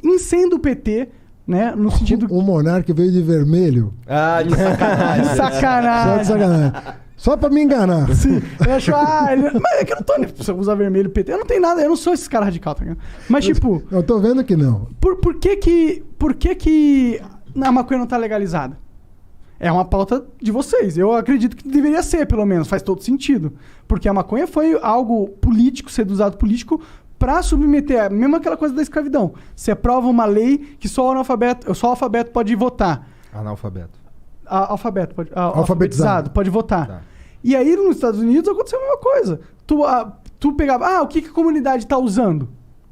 em sendo o PT, né? No sentido... O monarca veio de vermelho. Ah, de sacanagem. De sacanagem. Só de sacanagem. Só pra me enganar. Sim, ele achou, mas é que eu não tô nem se eu usar vermelho PT, eu não tenho nada, eu não sou esse cara radical, tá ligado? Mas tipo... Eu tô vendo que não. Por que a maconha não tá legalizada? É uma pauta de vocês. Eu acredito que deveria ser, pelo menos. Faz todo sentido. Porque a maconha foi algo político, ser usado político pra submeter. Mesmo aquela coisa da escravidão. Você aprova uma lei que só o alfabeto pode votar. Analfabeto. Alfabetizado pode votar. Tá. E aí nos Estados Unidos aconteceu a mesma coisa. Tu pegava... o que a comunidade tá usando?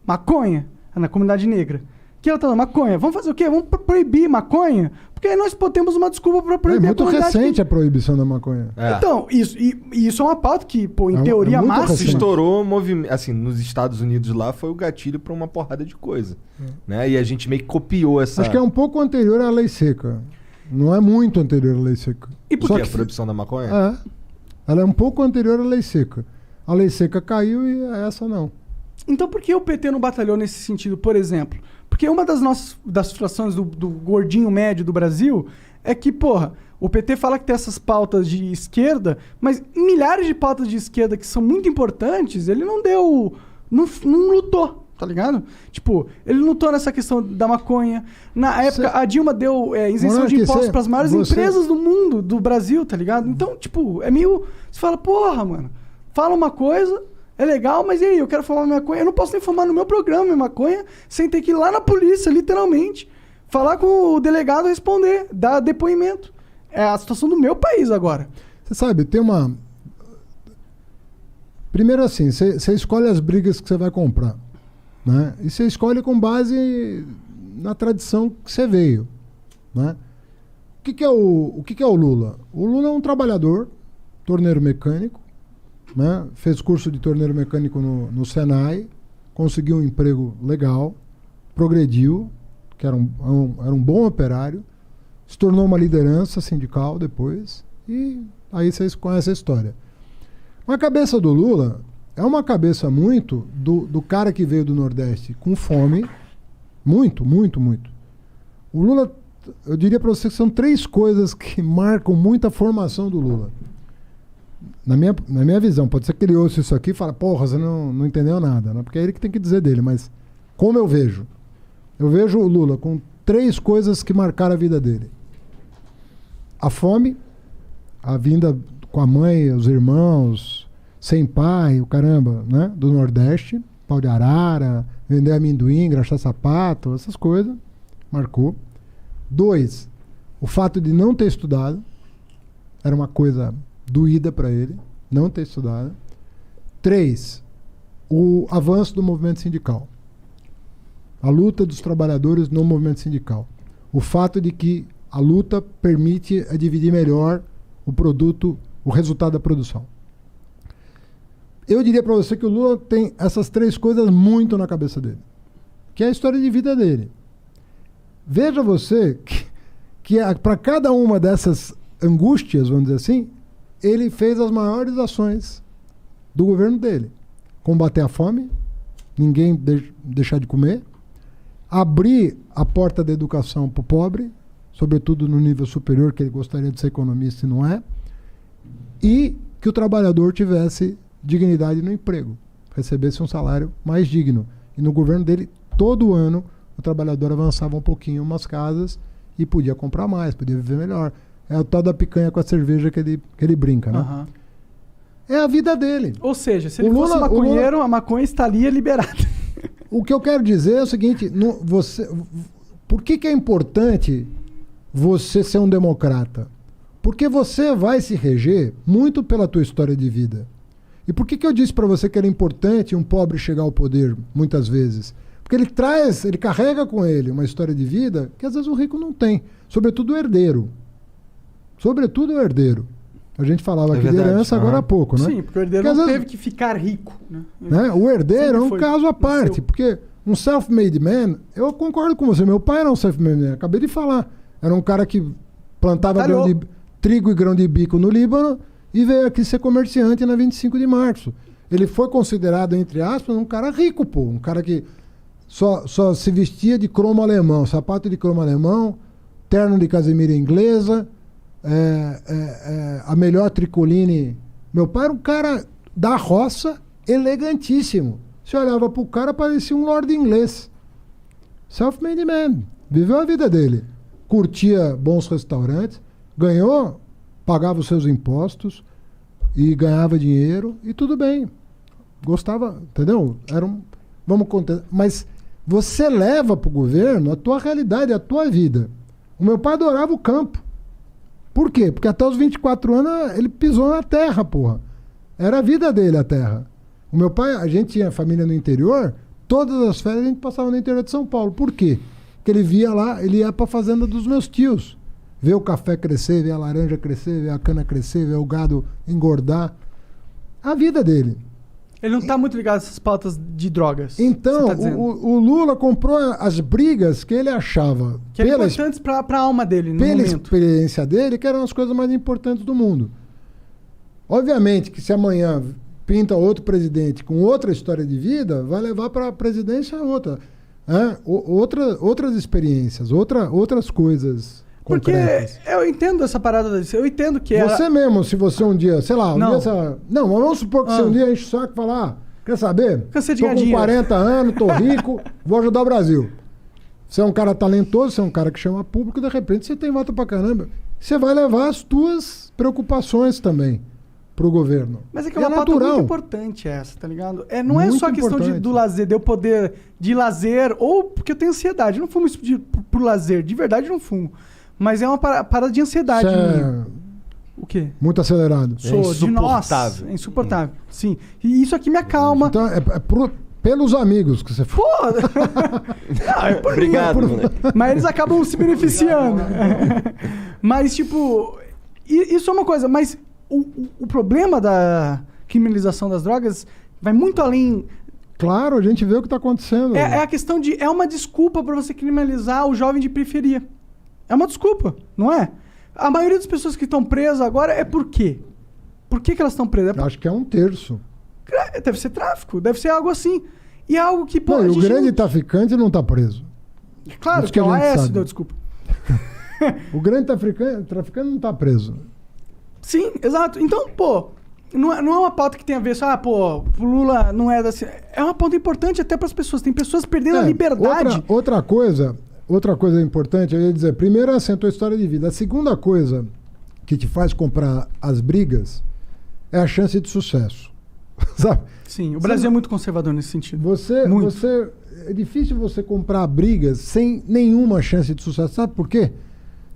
Maconha. Na comunidade negra. O que ela tá usando? Maconha. Vamos fazer o quê? Vamos proibir maconha? Porque aí nós temos uma desculpa pra proibir É muito a comunidade. recente a proibição da maconha. É. Então, isso é uma pauta que, pô, em É teoria muito máxima... recente. Estourou movimento, assim, nos Estados Unidos lá foi o gatilho pra uma porrada de coisa, né? E a gente meio que copiou essa... Acho que é um pouco anterior à lei seca. Não é muito anterior à lei seca. E por Só que que a proibição da maconha? Ela é um pouco anterior à lei seca. A lei seca caiu e essa não. Então por que o PT não batalhou nesse sentido, por exemplo? Porque uma das frustrações do gordinho médio do Brasil é que, porra, o PT fala que tem essas pautas de esquerda, mas milhares de pautas de esquerda que são muito importantes, ele não deu... Não lutou, tá ligado? Tipo, ele lutou nessa questão da maconha. Na época, a Dilma deu isenção de impostos para as maiores empresas do mundo, do Brasil, tá ligado? Então, tipo, é meio... Você fala, porra, mano, fala uma coisa... É legal, mas e aí? Eu quero fumar maconha. Eu não posso nem fumar no meu programa minha maconha sem ter que ir lá na polícia, literalmente. Falar com o delegado, responder, dar depoimento. É a situação do meu país agora. Você sabe, tem uma... Primeiro assim, você escolhe as brigas que você vai comprar, né? E você escolhe com base na tradição que você veio, né? O que é o Lula? O Lula é um trabalhador, torneiro mecânico, né? Fez curso de torneiro mecânico no Senai, conseguiu um emprego legal, progrediu, que era um bom operário, se tornou uma liderança sindical depois, e aí vocês conhecem a história. A cabeça do Lula é uma cabeça muito do cara que veio do Nordeste com fome, muito, muito, muito. O Lula, eu diria para você que são 3 coisas que marcam muito a formação do Lula. Na minha visão, pode ser que ele ouça isso aqui e fale, porra, você não entendeu nada, né? Porque é ele que tem que dizer dele, mas como eu vejo o Lula com 3 coisas que marcaram a vida dele. A fome, a vinda com a mãe, os irmãos, sem pai, o caramba, né? Do Nordeste, pau de arara, vender amendoim, engraxar sapato, essas coisas, marcou. 2, o fato de não ter estudado, era uma coisa doída para ele, não ter estudado. 3, o avanço do movimento sindical. A luta dos trabalhadores no movimento sindical. O fato de que a luta permite dividir melhor o produto, o resultado da produção. Eu diria para você que o Lula tem essas 3 coisas muito na cabeça dele, que é a história de vida dele. Veja você que para cada uma dessas angústias, vamos dizer assim, ele fez as maiores ações do governo dele. Combater a fome, ninguém deixar de comer, abrir a porta da educação para o pobre, sobretudo no nível superior, que ele gostaria de ser economista e não é, e que o trabalhador tivesse dignidade no emprego, recebesse um salário mais digno. E no governo dele, todo ano, o trabalhador avançava um pouquinho em umas casas e podia comprar mais, podia viver melhor. É o tal da picanha com a cerveja que ele brinca, né? Uhum. É a vida dele. Ou seja, se ele fosse maconheiro, a maconha estaria liberada. O que eu quero dizer é o seguinte, por que é importante você ser um democrata? Porque você vai se reger muito pela tua história de vida. E por que eu disse para você que era importante um pobre chegar ao poder, muitas vezes? Porque ele carrega com ele uma história de vida que às vezes o rico não tem. Sobretudo o herdeiro. A gente falava aqui de herança agora há pouco, né? Sim, porque o herdeiro não teve que ficar rico. Né? O herdeiro é um caso à parte, porque um self-made man, eu concordo com você, meu pai era um self-made man, acabei de falar. Era um cara que plantava trigo e grão de bico no Líbano e veio aqui ser comerciante na 25 de março. Ele foi considerado, entre aspas, um cara rico, pô. Um cara que só se vestia de cromo alemão, sapato de cromo alemão, terno de casemira inglesa, a melhor tricoline. Meu pai era um cara da roça, elegantíssimo. Você olhava pro cara, parecia um lord inglês. Self-made man. Viveu a vida dele. Curtia bons restaurantes, ganhou, pagava os seus impostos e ganhava dinheiro e tudo bem. Gostava, entendeu? Vamos contar. Mas você leva pro governo a tua realidade, a tua vida. O meu pai adorava o campo. Por quê? Porque até os 24 anos ele pisou na terra, porra. Era a vida dele, a terra. O meu pai, a gente tinha família no interior, todas as férias a gente passava no interior de São Paulo. Por quê? Porque ele via lá, ele ia pra fazenda dos meus tios. Ver o café crescer, ver a laranja crescer, ver a cana crescer, ver o gado engordar. A vida dele. Ele não tá muito ligado a essas pautas de drogas. Então, você tá dizendo. o Lula comprou as brigas que ele achava Que eram importantes pra alma dele, no pela momento. experiência dele, que eram as coisas mais importantes do mundo. Obviamente que se amanhã pinta outro presidente com outra história de vida, vai levar para a presidência outra. Outras experiências, outras coisas Porque concretas. eu entendo essa parada disso. Eu entendo que Você mesmo, se você um dia, sei lá, Não. Não, mas vamos supor que você um dia enche o saco e fala, quer saber? Cansei de Tô ganhar com dinheiro. 40 anos, tô rico, vou ajudar o Brasil. Você é um cara talentoso, você é um cara que chama público, de repente você tem voto pra caramba. Você vai levar as tuas preocupações também pro governo. Mas é que E é uma pauta muito natural. importante essa, tá ligado? Não é Muito só a questão importante. do lazer, de eu poder de lazer, ou porque eu tenho ansiedade. Eu não fumo isso por lazer, de verdade eu não fumo. Mas é uma parada de ansiedade. Você minha. é O quê? muito acelerado. Sou de nossa. insuportável. É insuportável. Sim. E isso aqui me acalma. Então, pelos amigos que você Pô! Não, é por mim, Obrigado, por- moleque. Mas eles acabam se beneficiando. Mas, tipo, isso é uma coisa. Mas o problema da criminalização das drogas vai muito além. Claro, a gente vê o que está acontecendo. É a questão de. É uma desculpa para você criminalizar o jovem de periferia. É uma desculpa, não é? A maioria das pessoas que estão presas agora é por quê? Por que elas estão presas? Acho que é 1/3. Deve ser tráfico, deve ser algo assim. E é algo que, pô. Não, a e o gente grande não- traficante não está preso. Claro, isso que é que o a gente AS, sabe. deu desculpa. O grande traficante não está preso. Sim, exato. Então, pô, não é uma pauta que tem a ver só, o Lula não é assim. É uma pauta importante até para as pessoas. Tem pessoas perdendo a liberdade. Outra coisa importante, eu ia dizer, primeiro é a tua história de vida. A segunda coisa que te faz comprar as brigas é a chance de sucesso. Sabe? Sim, o Brasil é muito conservador nesse sentido. Muito. É difícil você comprar brigas sem nenhuma chance de sucesso. Sabe por quê?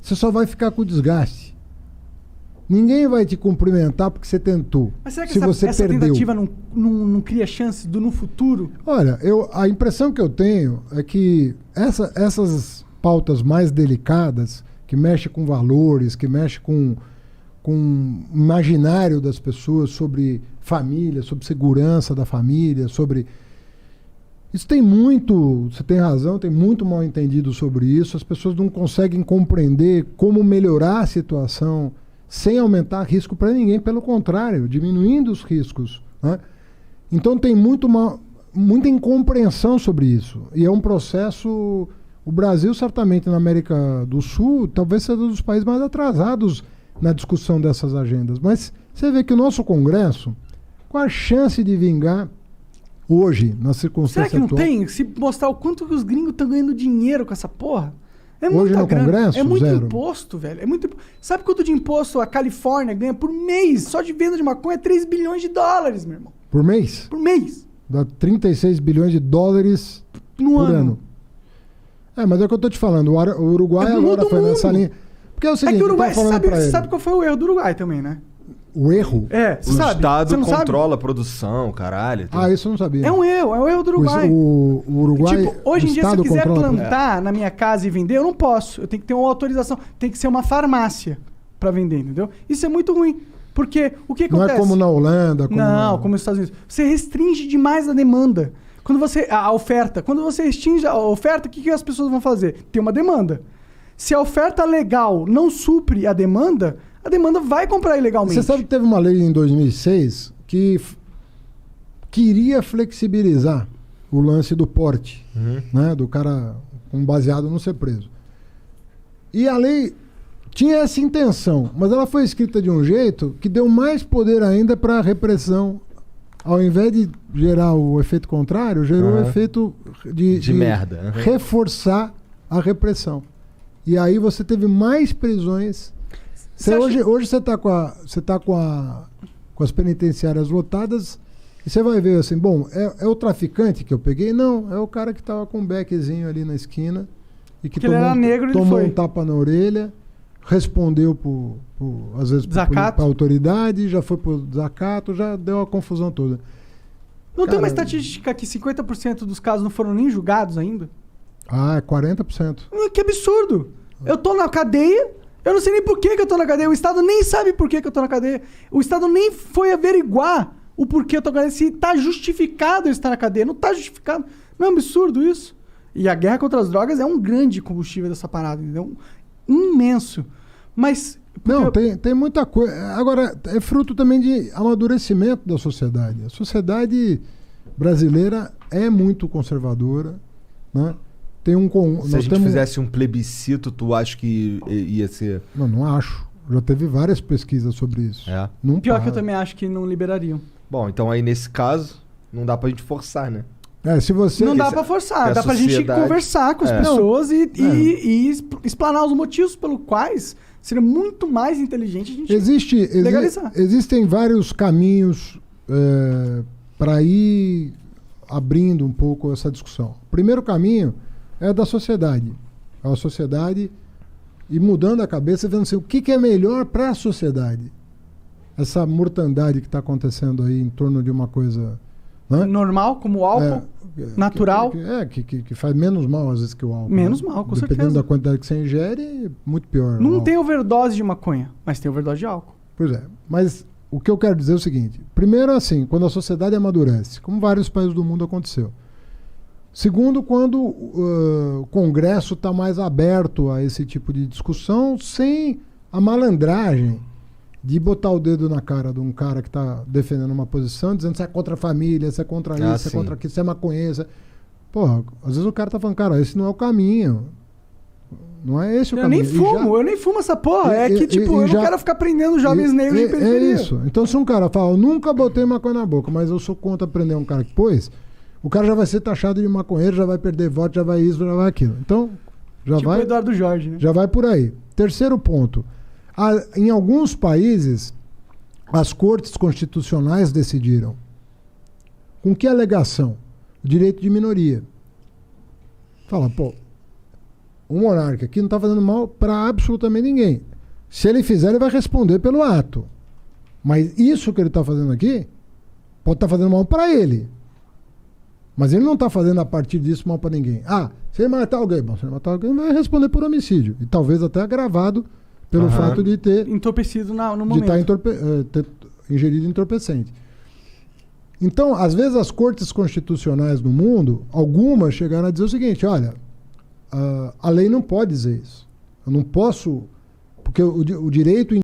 Você só vai ficar com desgaste. Ninguém vai te cumprimentar porque você tentou. Mas será que se você essa perdeu. tentativa não cria chance no futuro? Olha, a impressão que eu tenho é que essas pautas mais delicadas, que mexem com valores, que mexem com o imaginário das pessoas sobre família, sobre segurança da família, sobre... Isso tem muito, você tem razão, tem muito mal entendido sobre isso. As pessoas não conseguem compreender como melhorar a situação sem aumentar risco para ninguém, pelo contrário, diminuindo os riscos, né? Então tem muita incompreensão sobre isso. E é um processo... O Brasil, certamente, na América do Sul, talvez seja um dos países mais atrasados na discussão dessas agendas. Mas você vê que o nosso Congresso, qual a chance de vingar hoje, na circunstância Será que não atual? tem? Se mostrar o quanto que os gringos estão ganhando dinheiro com essa porra. É Hoje muita no grana. Congresso, É muito zero. imposto, velho. É muito... Sabe quanto de imposto a Califórnia ganha por mês? Só de venda de maconha é 3 bilhões de dólares, meu irmão. Por mês? Por mês. Dá 36 bilhões de dólares No por ano. ano. É o que eu tô te falando. O Uruguai É do agora mundo foi mundo. nessa linha. Porque é o É seguinte, que o Uruguai, eu tava falando pra você ele. sabe qual foi o erro do Uruguai também, né? O erro? É, O você sabe. Estado Você não sabe? controla a produção, caralho. Ah, isso eu não sabia. É um erro do Uruguai. O Uruguai, Tipo, hoje o em dia, se eu Estado quiser controla- plantar na minha casa e vender, eu não posso. Eu tenho que ter uma autorização. Tem que ser uma farmácia pra vender, entendeu? Isso é muito ruim. Porque o que Não acontece? é como na Holanda. Não, como nos Estados Unidos. Você restringe demais a demanda. Quando você. A oferta. Quando você restringe a oferta, o que as pessoas vão fazer? Tem uma demanda. Se a oferta legal não supre a demanda vai comprar ilegalmente. Você sabe que teve uma lei em 2006 que queria flexibilizar o lance do porte, né? Do cara com baseado não ser preso. E a lei tinha essa intenção, mas ela foi escrita de um jeito que deu mais poder ainda para a repressão. Ao invés de gerar o efeito contrário, gerou o efeito de merda. Reforçar a repressão. E aí você teve mais prisões. Hoje você está com as penitenciárias lotadas e você vai ver assim, bom, é o traficante que eu peguei? Não, é o cara que estava com um beckzinho ali na esquina e que ele era negro, tomou ele um tapa na orelha, respondeu às vezes para a autoridade, já foi por desacato, já deu a confusão toda. Não tem uma estatística que 50% dos casos não foram nem julgados ainda? Ah, é 40%. Que absurdo! Eu tô na cadeia, eu não sei nem por que eu tô na cadeia, o Estado nem sabe por que eu tô na cadeia, o Estado nem foi averiguar o porquê eu tô na cadeia, se tá justificado eu estar na cadeia, não tá justificado. Não é um absurdo isso? E a guerra contra as drogas é um grande combustível dessa parada, entendeu? Imenso. Mas... Não, tem muita coisa. Agora, é fruto também de amadurecimento da sociedade. A sociedade brasileira é muito conservadora, né? Se a gente fizesse um plebiscito, tu acha que ia ser... Não acho. Já teve várias pesquisas sobre isso. Não pior que eu também acho que não liberariam. Bom, então aí nesse caso, não dá pra gente forçar, né? Se você... Não dá pra forçar, dá pra gente conversar com as pessoas e explanar os motivos pelos quais seria muito mais inteligente a gente legalizar. Existem vários caminhos para ir abrindo um pouco essa discussão. O primeiro caminho é da sociedade. A sociedade e mudando a cabeça e vendo assim, o que é melhor para a sociedade. Essa mortandade que está acontecendo aí em torno de uma coisa... Né? Normal, como o álcool, natural. Que faz menos mal às vezes que o álcool. Menos mal, com certeza. Dependendo da quantidade que você ingere, muito pior. Não tem overdose de maconha, mas tem overdose de álcool. Pois é, mas o que eu quero dizer é o seguinte. Primeiro, assim, quando a sociedade amadurece, como vários países do mundo aconteceu. Segundo, quando o Congresso está mais aberto a esse tipo de discussão, sem a malandragem de botar o dedo na cara de um cara que está defendendo uma posição, dizendo que você é contra a família, você é contra isso, você é contra aquilo, você é maconheiro. Porra, às vezes o cara tá falando, cara, esse não é o caminho. Não é esse o caminho. Eu nem fumo essa porra. Eu não quero ficar prendendo jovens negros de periferia. É isso. Então se um cara fala, eu nunca botei maconha na boca, mas eu sou contra prender um cara que pôs, o cara já vai ser taxado de maconheiro, já vai perder voto, já vai isso, já vai aquilo. Então, já vai... o Eduardo Jorge, né? Já vai por aí. Terceiro ponto. Em alguns países, as cortes constitucionais decidiram. Com que alegação? O direito de minoria. Fala, pô, o monarca aqui não está fazendo mal para absolutamente ninguém. Se ele fizer, ele vai responder pelo ato. Mas isso que ele está fazendo aqui, pode estar fazendo mal para ele. Mas ele não está fazendo a partir disso mal para ninguém. Se ele matar alguém, se ele matar alguém, vai responder por homicídio. E talvez até agravado pelo fato de ter... entorpecido no momento. De estar ter ingerido entorpecente. Então, às vezes as cortes constitucionais no mundo, algumas chegaram a dizer o seguinte, olha, a lei não pode dizer isso. Eu não posso... Porque o direito